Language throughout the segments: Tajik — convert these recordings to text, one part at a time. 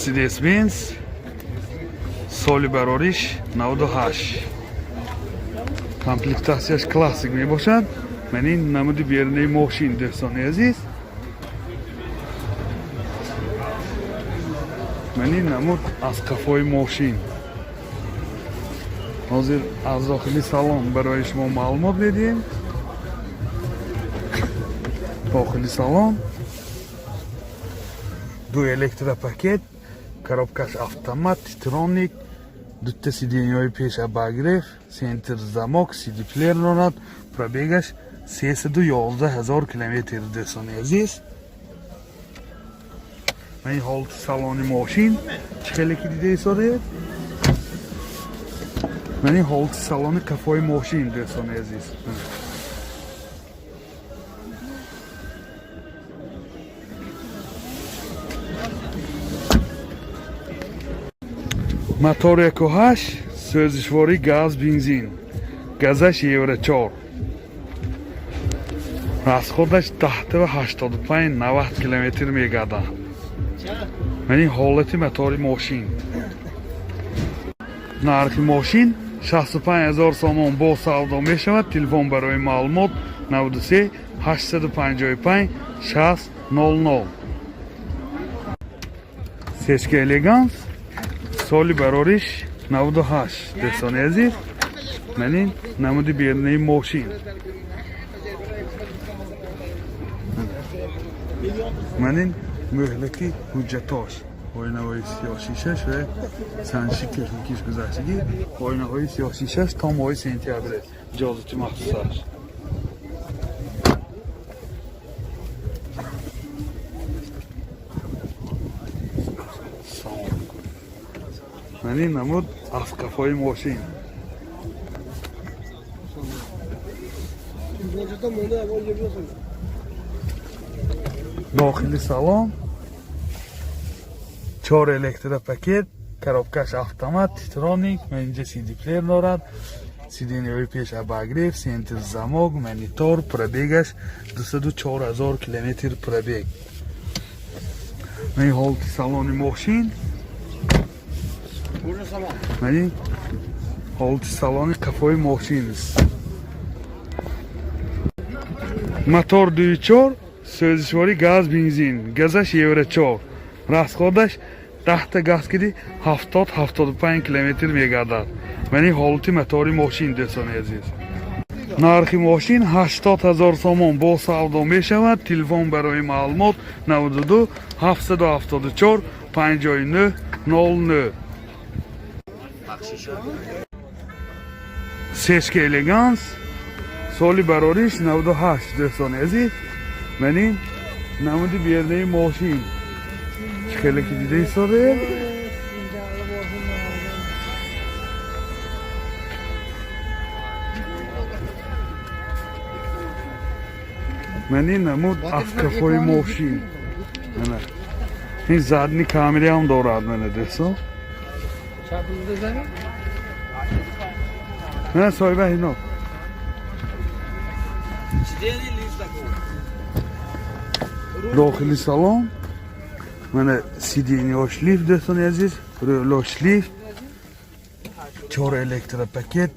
Mercedes-Benz соли барориш 98. Комплектацияш классик мебошад. Ман ин намуди берунаи мошин дӯстони азиз. Ман ин намуд аз қафои мошин. ҳозир аз дохили салон барои шумо маълумот медиҳем. дохили салон ду электропакет, коробкаш автомат, титроник, дута сиденияи пеша багреф, сентр замок, сиди плеер дорад. пробегаш 311 000 километр дӯстони азиз. این حالت سالن ماشین چه که دیده ایستاده؟ من این حالت سالن کفای ماشین دوستان عزیز. موتور 1.8 سوزشواری گاز بنزین، گازش یورو 4. расходаш 85-90 километр мегардад. من این حالت موتور ماشین. نرخ ماشین 65000 سوم با سودا می شود. تلفن برای معلومات 93 855 600. سشک الگانس سالی برارش 98 دوستان عزیز. من این نمود بیرونی ماشین. من این مهلکی حجتاش آینه‌های سیاه‌شیشه‌اش و سنجشی تکنیکیش گذشتگی آینه‌های سیاه‌شیشه‌اش تا ماه سپتامبر اجازه مخصوصش. من این نمود از کفای ماشین. داخل سالن 4 الکتروپاکت، коробкаш автомат, титроник, اینجا CD پلیر دارد. سیدینی‌های پیش اباگریف، سنتر زماگ، مانیتور، پرابیگش 204,000 کیلومتر پرابیگ. این حالت سالن ماشین. این حالت سالن کفای ماشین است. موتور 2.4 سوزشواری گاز بنزین، گازش یورو 4. расходаш тахта газгирӣ 70-75 километр мегардад. мани ҳолати мотори мошин дӯстони азиз. нархи мошин 80000 сомон бо савдо мешавад. телефон барои маълумот 92 774 59 00. сешка элеганс соли барориш 98 дӯстони азиз. мани намуди берунаи мошин خیلی که دیده ایستاده. من این نمود از کفای ماشین. این زدنی کامری هم دارد منه دستا. نه صاحبه اینا داخلی سالن من سیدینی شلیف دوستان عزیز، رولو شلیف، 4 الکتروپاکت،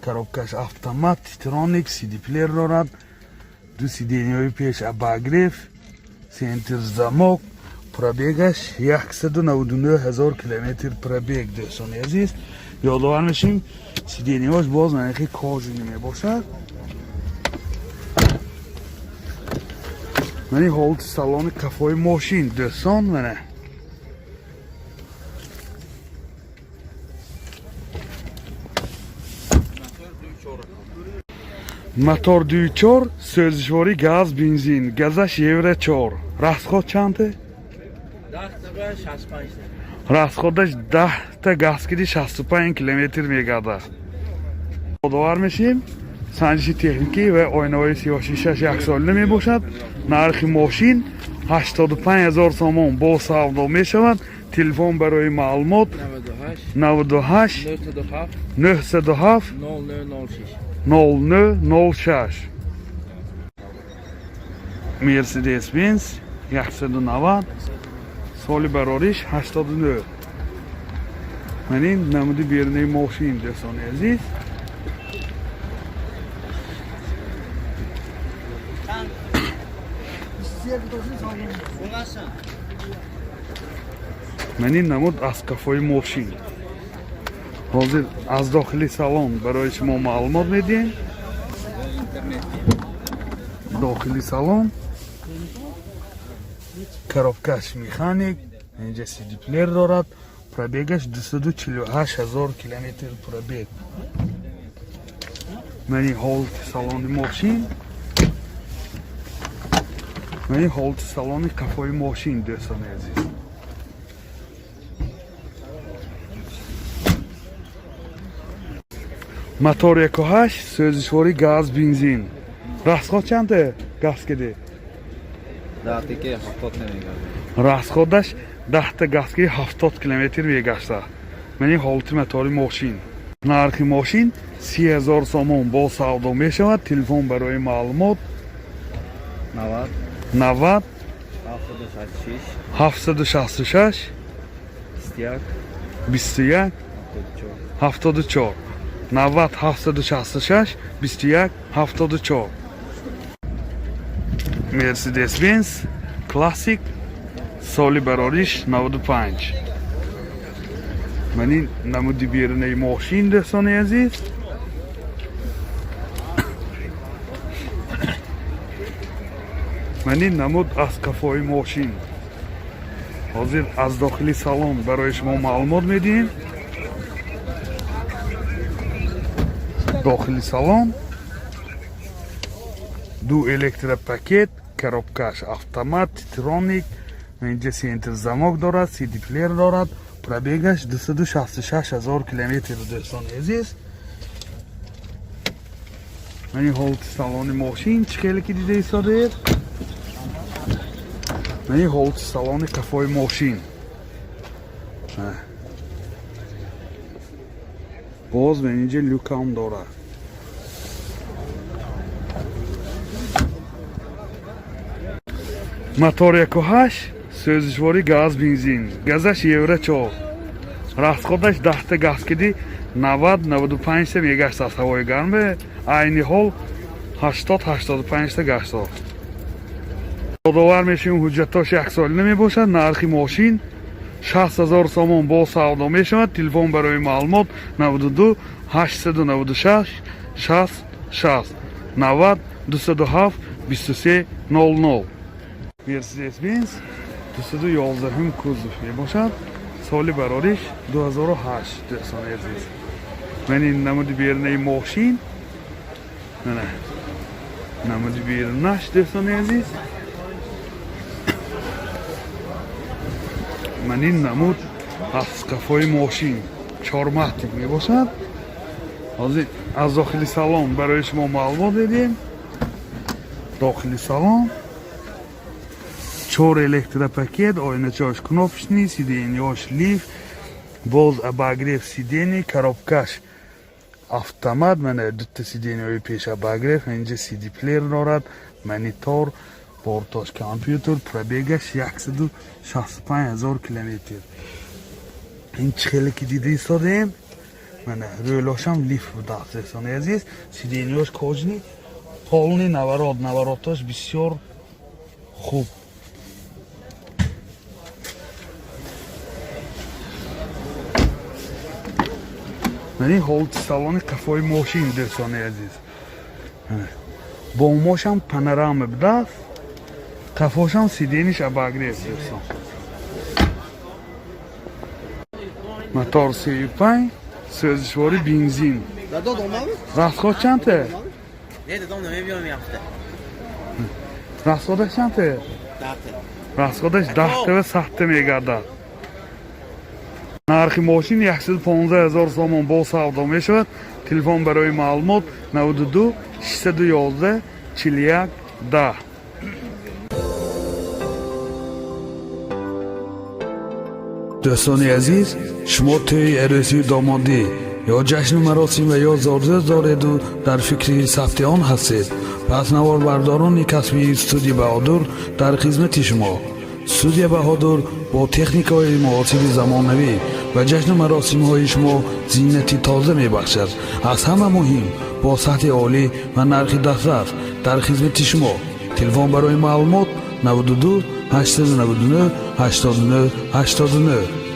коробкаш автомат, титроник, CD плеер دارد. دو سیدینی پیش اباگریف، سنتر زماک، پرابیگش 199,000 کیلومتر پرابیگ دوستان عزیز. یادآور میشیم سیدینی‌هاش باز نرخی کاژی نمیباشد. من این حالت سالن کفای ماشین دوستان منه. موتور 2.4 سوزشواری گاز بنزین، گازش یورو 4. расход چنده؟ 65. расходش 10 تا газгирӣ 65 километр мегардад. یادآور میشیم سنجشی تکنیکی و آینه‌های سیاه‌شیشه‌اش یک ساله میباشد. نرخ ماشین 85,000 سوم با سودا میشود. تلفن برای معلومات 98 907 0006. مرسدس بنز 190 Soли барориш 89. Манин намуди бернаи мошин дӯстони азиз. манин намуд аз кафои мошин. ҳозир аз дохили салон барои шумо маълумот медиҳем. дохили салон коробкаш механик, инҷа CD-плеер дорад, пробегаш 248 000 километр пробег. манин ҳолати салони мошин, манин ҳолати салони кафои мошин дӯстони азиз. мотор 1.8 сӯзишвори газ бензин. расход чанде газ киди? 10 намегардад. расходаш 10 газ киди 70 км мегашта. манин ҳолати мотори мошин. нархи мошин 30,000 сомон бо савдо мешавад. телефон барои маълумот 90 766 21 74 90 766 21 74. Mercedes-Benz Classic соли барориш 95. манин намуди бернаи мошин дӯстони азиз. манин намуд аз кафои мошин. ҳозир аз дохили салон барои шумо маълумот медиҳем. дохили салон 2 электропакет, коробкаш автомат, титроник, инҷа сентр замок дорад, CD-плеер дорад, пробегаш 266 000 километр дӯстони азиз. манин ҳолати салони мошин чӣ хеле ки дида истодаед? манин ҳолати салони кафои мошин. боз мен инҷа люкам дорад. мотор 1.8 сӯзишвори газ бензин. газаш евро 4. расходаш 10 газ киди 90-95 мегашт аз ҳавои гарме. айни ҳол 80-85 гаштод. содовар мешавем, ҳуҷҷатош яксолина мебошад. нархи мошин 60,000 сомон бо савдо мешавад. телефон барои маълумот 92 896 60 90 207 23 00. Mercedes-Benz 211 кузов мебошад. соли барориш 2008 дӯстони азиз. манин намуди бернаи мошин, намуди бернаш дӯстони азиз. манин намуд аз кафои мошин чормаҳтик мебошад. ҳозир аз дохили салон барои шумо маълумот медиҳем. дохили салон 4 электропакет, ойначош кнопочный, сиденьёш лифт, боз обогрев сидений, коробкаш автомат, мана дутта сиденьёи пеш обогрев, инҷа CD-плеер дорад, монитор, бортош компютер, пробегаш 165 000 километр. ин чӣ хеле ки дида истодаем. мана рӯлошам лифт будааст дӯстони азиз. сиденьёш кожни, полни наворотош бисёр хуб. манин ҳолати салони кафои мошин дӯстони азиз. бомошам панорама будааст. кафошам сидениш обогрев дӯстон. мотор 35 сӯзишвори бензин. расход чанде? расходаш чанде? расходаш 10 100 мегардад. нархи мошин 115,000 сомон бо савдо мешавад. телефон барои маълумот 92 611 41 10. дӯстони азиз, шумо тӯи арӯсии домодӣ ё ҷашну маросим ва ё зорзӯз дореду дар фикри сабти он ҳастед? пас наворбардорони касби студияи Баҳодур дар хизмати шумо. студия баҳодур бо техникаҳои муосири замонавӣ ва ҷашну маросимҳои шумо зиннати тоза мебахшад. аз ҳама муҳим, бо сатҳи олӣ ва нархи дастрас дар хизмати шумо. телефон барои маълумот 92 899 89 89.